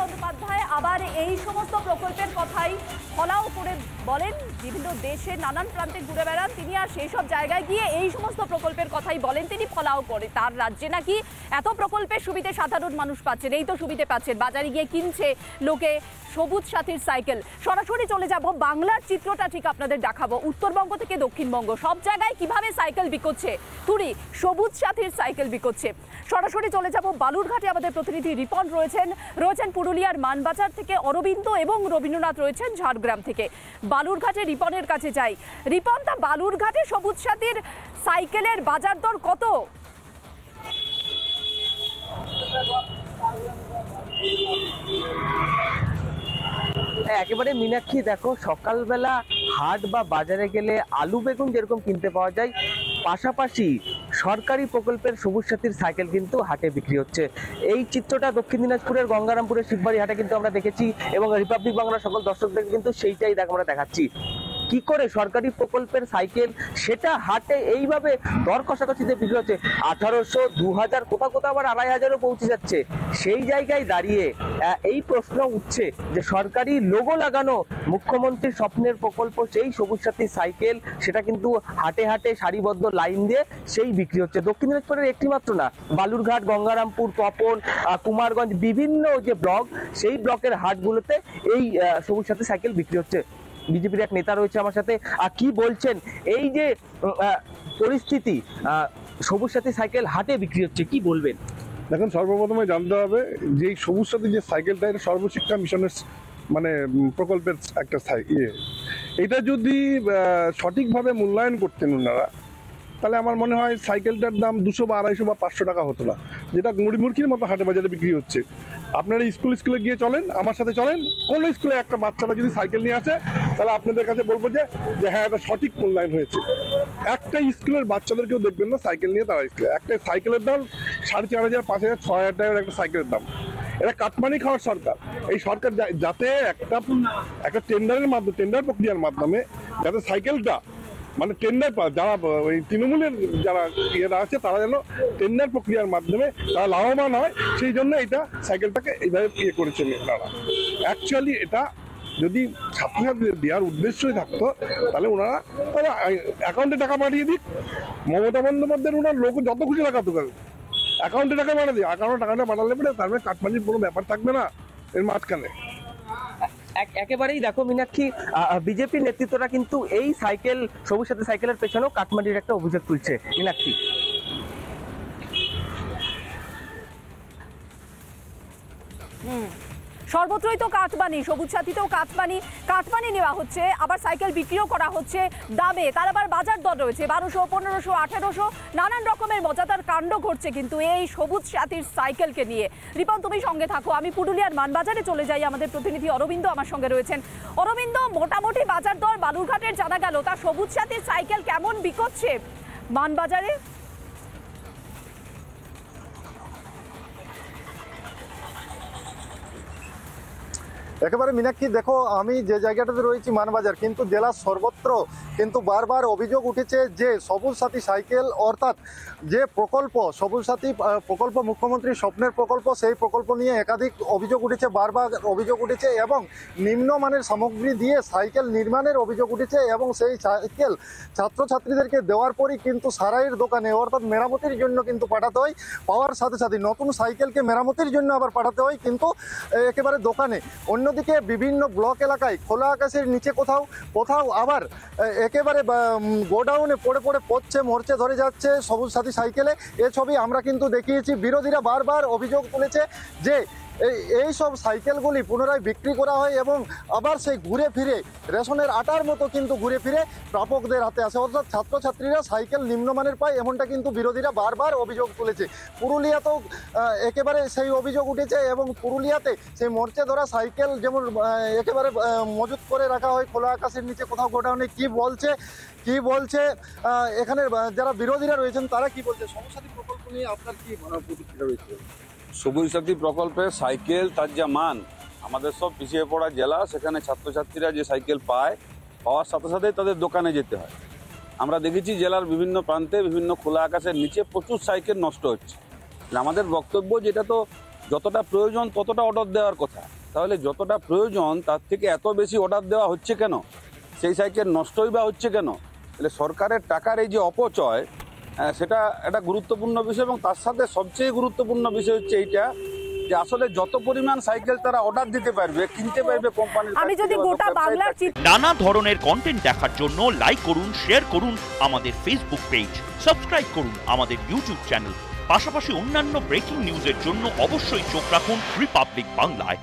বন্দ্যোপাধ্যায় আবার এই সমস্ত প্রকল্পের কথাই ফলাও করে বলেন। বিভিন্ন দেশে নানান প্রান্তে ঘুরে বেড়ান তিনি, আর সেই সব জায়গায় গিয়ে এই সমস্ত প্রকল্পের কথাই বলেন তিনি, ফলাও করে। তার রাজ্যে নাকি এত প্রকল্পের সুবিধে সাধারণ মানুষ পাচ্ছেন, এই তো সুবিধে পাচ্ছেন, বাজারে গিয়ে কিনছে লোকে সবুজ সাথীর সাইকেল। সরাসরি চলে যাব, বাংলার চিত্রটা ঠিক আপনাদের দেখাবো। উত্তরবঙ্গ থেকে দক্ষিণবঙ্গ সব জায়গায় কিভাবে সাইকেল বিকোচ্ছে তুরি, সবুজ সাথীর সাইকেল বিকোচ্ছে। সরাসরি চলে যাব বালুরঘাটে, আমাদের প্রতিনিধি রিপন রয়েছেন পুরুলিয়ার মানবাজার থেকে, অরবিন্দ এবং রবীন্দ্রনাথ রয়েছেন ঝাড়গ্রাম থেকে। বালুরঘাটে রিপনের কাছে যাই। রিপন, তা বালুরঘাটে সবুজ সাথীর সাইকেলের বাজার দর কত? একেবারে মীনাক্ষী, দেখো সকালবেলা হাট বা বাজারে গেলে আলু বেগুন যেরকম কিনতে পাওয়া যায়, পাশাপাশি সরকারি প্রকল্পের সবুজ সাথীর সাইকেল কিন্তু হাটে বিক্রি হচ্ছে। এই চিত্রটা দক্ষিণ দিনাজপুরের গঙ্গারামপুরের শিববাড়ি হাটে কিন্তু আমরা দেখেছি, এবং রিপাবলিক বাংলার সকল দর্শকদের কিন্তু সেইটাই আমরা দেখাচ্ছি। কি করে সরকারি প্রকল্পের সাইকেল সেটা হাটে এইভাবে দর কষাকষিতে বিক্রি হচ্ছে। 1800, 2000, কোথাও কোথাও আবার 2500-ও পৌঁছে যাচ্ছে। সেই জায়গায় দাঁড়িয়ে এই প্রশ্ন উঠছে যে সরকারি লোগো লাগানো মুখ্যমন্ত্রীর স্বপ্নের প্রকল্প সেই সবুজ সাথী সাইকেল, সেটা কিন্তু হাটে হাটে সারিবদ্ধ লাইন দিয়ে সেই বিক্রি হচ্ছে। দক্ষিণ দিনাজপুরের একটি মাত্র না, বালুরঘাট, গঙ্গারামপুর, তপন, কুমারগঞ্জ, বিভিন্ন যে ব্লক, সেই ব্লকের হাটগুলোতে এই সবুজ সাথী সাইকেল বিক্রি হচ্ছে। বিজেপির এক নেতা রয়েছে আমার সাথে, কি বলছেন এই যে পরিস্থিতি, সবুজ সাথী সাইকেল হাটে বিক্রি হচ্ছে, কি বলবেন? দেখুন, সর্বপ্রথমে জানতে হবে যে এই সবুজ সাথী যে সাইকেলটা, এটা সর্বশিক্ষা মিশনের মানে প্রকল্পের একটা এটা যদি সঠিকভাবে মূল্যায়ন করতেন ওনারা, তাহলে আমার মনে হয় সাইকেলটার দাম 200 বা 250 বা 500 টাকা হতো না, যেটা মুড়িমুড়কির মতো হাটে বাজারে বিক্রি হচ্ছে। আপনারা স্কুলে গিয়ে চলেন, আমার সাথে চলেন, কোনো স্কুলে একটা বাচ্চারা যদি সাইকেল নিয়ে আসে, তাহলে আপনাদের কাছে বলবো যে হ্যাঁ, এটা সঠিক মূল্যায়ন হয়েছে। একটা স্কুলের বাচ্চাদেরকেও দেখবেন না সাইকেল নিয়ে তারা স্কুলে। একটা সাইকেলের দাম 4500, 5000, 6000 টাকার একটা সাইকেলের দাম। এটা কাটমানি খাওয়ার সরকার। এই সরকার যাতে একটা টেন্ডার প্রক্রিয়ার মাধ্যমে যাতে সাইকেলটা মানে টেন্ডার যারা ওই তৃণমূলের যারা ইয়েরা আছে, তারা যেন টেন্ডার প্রক্রিয়ার মাধ্যমে তারা লাভবান হয়, সেই জন্য এটা সাইকেলটাকে এইভাবে করেছেন ওনারা। অ্যাকচুয়ালি এটা যদি ছাত্রছাত্রীদের দেওয়ার উদ্দেশ্যই থাকতো, তাহলে ওনারা অ্যাকাউন্টে টাকা পাঠিয়ে দিক। মমতা বন্দ্যোপাধ্যায়ের ওনার লোক যত খুশি লাগাতো অ্যাকাউন্টে টাকা পাঠিয়ে দিই, অ্যাকাউন্টে টাকাটা পাঠালে পরে তার মানে কাটমানির কোনো ব্যাপার থাকবে না এর মাঝখানে। একেবারেই দেখো মীনাক্ষী, বিজেপি নেতৃত্বরা কিন্তু এই সাইকেল সবুজ সাথী সাইকেলের পেছনেও কাটমানির একটা অভিযোগ তুলছে। মীনাক্ষী, সর্বত্রই তো কাটমানি, সবুজ সাথীতেও কাটমানি নেওয়া হচ্ছে, আবার সাইকেল বিক্রিও করা হচ্ছে দামে। তার আবার বাজার দর রয়েছে 1200, 1500, 1800, নানান রকমের মজাদার কাণ্ড ঘটছে কিন্তু এই সবুজ সাথীর সাইকেলকে নিয়ে। রিপন, তুমি সঙ্গে থাকো, আমি পুরুলিয়ার মানবাজারে চলে যাই। আমাদের প্রতিনিধি অরবিন্দ আমার সঙ্গে রয়েছেন। অরবিন্দ, মোটামুটি বাজার দর বালুরঘাটের জানা গেল, তা সবুজ সাথীর সাইকেল কেমন বিকোচ্ছে মানবাজারে? একেবারে মীনাক্ষী, দেখো আমি যে জায়গাটাতে রয়েছি মানবাজার, কিন্তু জেলার সর্বত্র কিন্তু বারবার অভিযোগ উঠেছে যে সবুজ সাথী সাইকেল অর্থাৎ যে প্রকল্প সবুজ সাথী প্রকল্প মুখ্যমন্ত্রীর স্বপ্নের প্রকল্প, সেই প্রকল্প নিয়ে একাধিক অভিযোগ উঠেছে, বারবার অভিযোগ উঠেছে, এবং নিম্নমানের সামগ্রী দিয়ে সাইকেল নির্মাণের অভিযোগ উঠেছে, এবং সেই সাইকেল ছাত্রছাত্রীদেরকে দেওয়ার পরই কিন্তু সারাইয়ের দোকানে অর্থাৎ মেরামতির জন্য কিন্তু পাঠাতে হয়। পাওয়ার সাথে সাথে নতুন সাইকেলকে মেরামতির জন্য আবার পাঠাতে হয় কিন্তু একেবারে দোকানে। অন্যদিকে বিভিন্ন ব্লক এলাকায় খোলা আকাশের নিচে কোথাও আবার একেবারে গোডাউনে পড়ে পড়ছে, মরচে ধরে যাচ্ছে সবুজ সাথী সাইকেলে। এ ছবি আমরা কিন্তু দেখিয়েছি। বিরোধীরা বারবার অভিযোগ তুলেছে যে এই সব সাইকেলগুলি পুনরায় বিক্রি করা হয় এবং আবার সেই ঘুরে ফিরে রেশনের আটার মতো কিন্তু ঘুরে ফিরে প্রাপকদের হাতে আসে, অর্থাৎ ছাত্রছাত্রীরা সাইকেল নিম্নমানের পায়, এমনটা কিন্তু বিরোধীরা বারবার অভিযোগ তুলেছে। পুরুলিয়াতেও একেবারে সেই অভিযোগ উঠেছে, এবং পুরুলিয়াতে সেই মরচে ধরা সাইকেল যেমন একেবারে মজুত করে রাখা হয় খোলা আকাশের নিচে কোথাও গোডাউনে। কি বলছে এখানের যারা বিরোধীরা রয়েছেন তারা কি বলছে? সবুজ সাথী প্রকল্প নিয়ে আপনার কি প্রতিক্রিয়া রয়েছে? সবুজ সাথী প্রকল্পে সাইকেল তার যা মান, আমাদের সব পিছিয়ে পড়া জেলা, সেখানে ছাত্রছাত্রীরা যে সাইকেল পাওয়ার সাথে সাথেই তাদের দোকানে যেতে হয়। আমরা দেখেছি জেলার বিভিন্ন প্রান্তে বিভিন্ন খোলা আকাশের নিচে প্রচুর সাইকেল নষ্ট হচ্ছে। আমাদের বক্তব্য যেটা তো যতটা প্রয়োজন ততটা অর্ডার দেওয়ার কথা। তাহলে যতটা প্রয়োজন তার থেকে এত বেশি অর্ডার দেওয়া হচ্ছে কেন? সেই সাইকেল নষ্টই বা হচ্ছে কেন? তাহলে সরকারের টাকার এই যে অপচয়, সেটা একটা গুরুত্বপূর্ণ বিষয়। এবং তার সাথে সবচেয়ে গুরুত্বপূর্ণ বিষয় হচ্ছে এইটা যে আসলে যত পরিমাণ সাইকেল তারা অর্ডার দিতে পারবে, কিনতে পারবে কোম্পানির। আমি যদি গোটা বাংলার নানা ধরনের কন্টেন্ট দেখার জন্য লাইক করুন, শেয়ার করুন আমাদের ফেসবুক পেজ, সাবস্ক্রাইব করুন আমাদের ইউটিউব চ্যানেল। পাশাপাশি অন্যান্য ব্রেকিং নিউজের জন্য অবশ্যই চোখ রাখুন রিপাবলিক বাংলায়।